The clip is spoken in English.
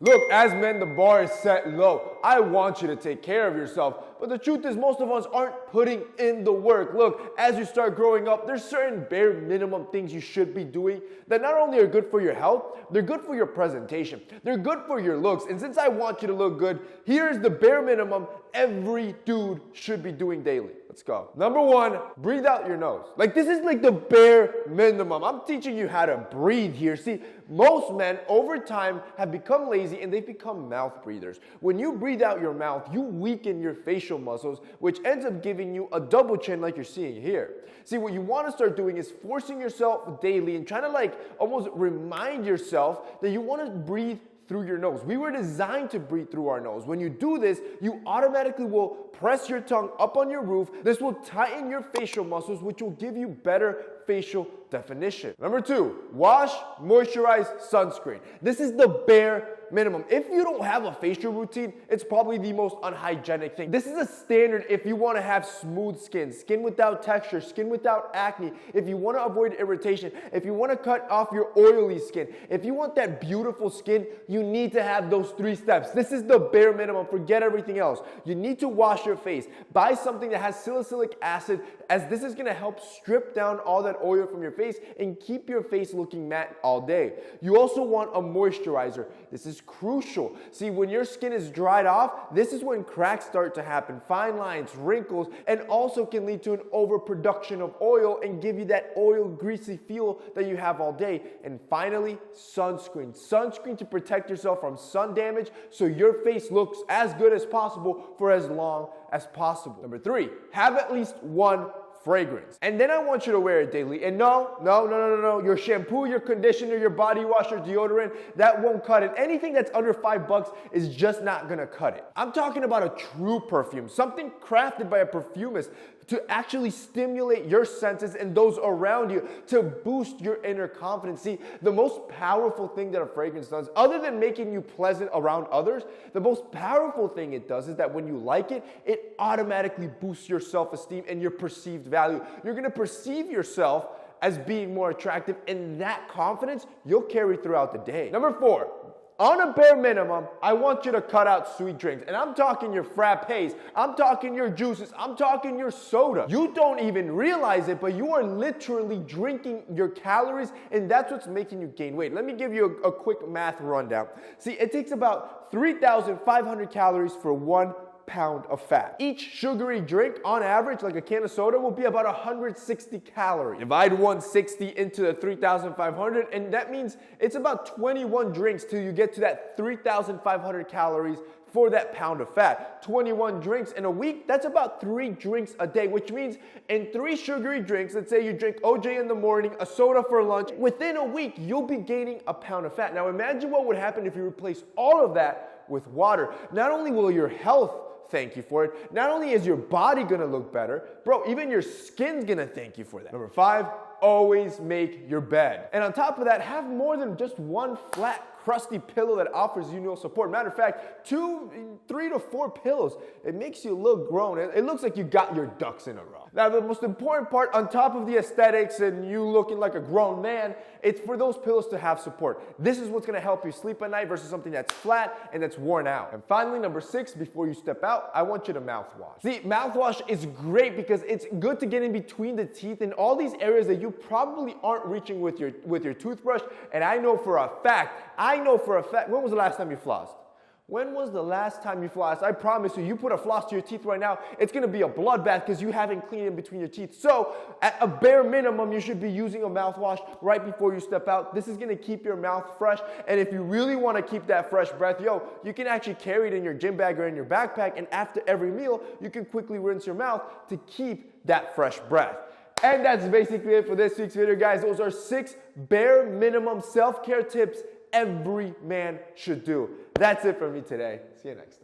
Look, as men, the bar is set low. I want you to take care of yourself. But the truth is, most of us aren't putting in the work. Look, as you start growing up, there's certain bare minimum things you should be doing that not only are good for your health, they're good for your presentation. They're good for your looks. And since I want you to look good, here's the bare minimum every dude should be doing daily. Let's go. Number one, breathe out your nose. Like, this is like the bare minimum. I'm teaching you how to breathe here. See, most men over time have become lazy and they've become mouth breathers. When you breathe out your mouth, you weaken your facial muscles, which ends up giving you a double chin like you're seeing here. See, what you want to start doing is forcing yourself daily and trying to like almost remind yourself that you want to breathe through your nose. We were designed to breathe through our nose. When you do this, you automatically will press your tongue up on your roof. This will tighten your facial muscles, which will give you better facial definition. Number two, wash, moisturize, sunscreen. This is the bare minimum. If you don't have a facial routine, it's probably the most unhygienic thing. This is a standard if you want to have smooth skin, skin without texture, skin without acne, if you want to avoid irritation, if you want to cut off your oily skin, if you want that beautiful skin, you need to have those 3 steps. This is the bare minimum. Forget everything else. You need to wash your face. Buy something that has salicylic acid, as this is going to help strip down all that oil from your face and keep your face looking matte all day. You also want a moisturizer. This is crucial. See, when your skin is dried off, this is when cracks start to happen, fine lines, wrinkles, and also can lead to an overproduction of oil and give you that oil, greasy feel that you have all day. And finally, sunscreen. Sunscreen to protect yourself from sun damage so your face looks as good as possible for as long as possible. Number 3, have at least one fragrance. And then I want you to wear it daily. And no. Your shampoo, your conditioner, your body wash, your deodorant, that won't cut it. Anything that's under $5 is just not gonna cut it. I'm talking about a true perfume, something crafted by a perfumist to actually stimulate your senses and those around you to boost your inner confidence. See, the most powerful thing that a fragrance does, other than making you pleasant around others, the most powerful thing it does is that when you like it, it automatically boosts your self-esteem and your perceived value. You're gonna perceive yourself as being more attractive, and that confidence you'll carry throughout the day. Number 4, on a bare minimum, I want you to cut out sweet drinks. And I'm talking your frappes, I'm talking your juices, I'm talking your soda. You don't even realize it, but you are literally drinking your calories, and that's what's making you gain weight. Let me give you a quick math rundown. See, it takes about 3,500 calories for 1 pound of fat. Each sugary drink, on average, like a can of soda, will be about 160 calories. Divide 160 into the 3,500, and that means it's about 21 drinks till you get to that 3,500 calories for that pound of fat. 21 drinks in a week, that's about 3 drinks a day, which means in 3 sugary drinks, let's say you drink OJ in the morning, a soda for lunch, within a week, you'll be gaining a pound of fat. Now imagine what would happen if you replace all of that with water. Not only will your health thank you for it, not only is your body gonna look better, bro, even your skin's gonna thank you for that. Number 5, always make your bed. And on top of that, have more than just one flat, crusty pillow that offers you no support. Matter of fact, 3 to 4 pillows. It makes you look grown. It looks like you got your ducks in a row. Now, the most important part, on top of the aesthetics and you looking like a grown man, it's for those pillows to have support. This is what's gonna help you sleep at night versus something that's flat and that's worn out. And finally, number 6, before you step out, I want you to mouthwash. See, mouthwash is great because it's good to get in between the teeth and all these areas that you probably aren't reaching with your toothbrush. And I know for a fact, when was the last time you flossed? When was the last time you flossed? I promise you, you put a floss to your teeth right now, it's gonna be a bloodbath because you haven't cleaned in between your teeth. So, at a bare minimum, you should be using a mouthwash right before you step out. This is gonna keep your mouth fresh, and if you really wanna keep that fresh breath, you can actually carry it in your gym bag or in your backpack, and after every meal, you can quickly rinse your mouth to keep that fresh breath. And that's basically it for this week's video, guys. Those are 6 bare minimum self-care tips every man should do. That's it for me today. See you next time.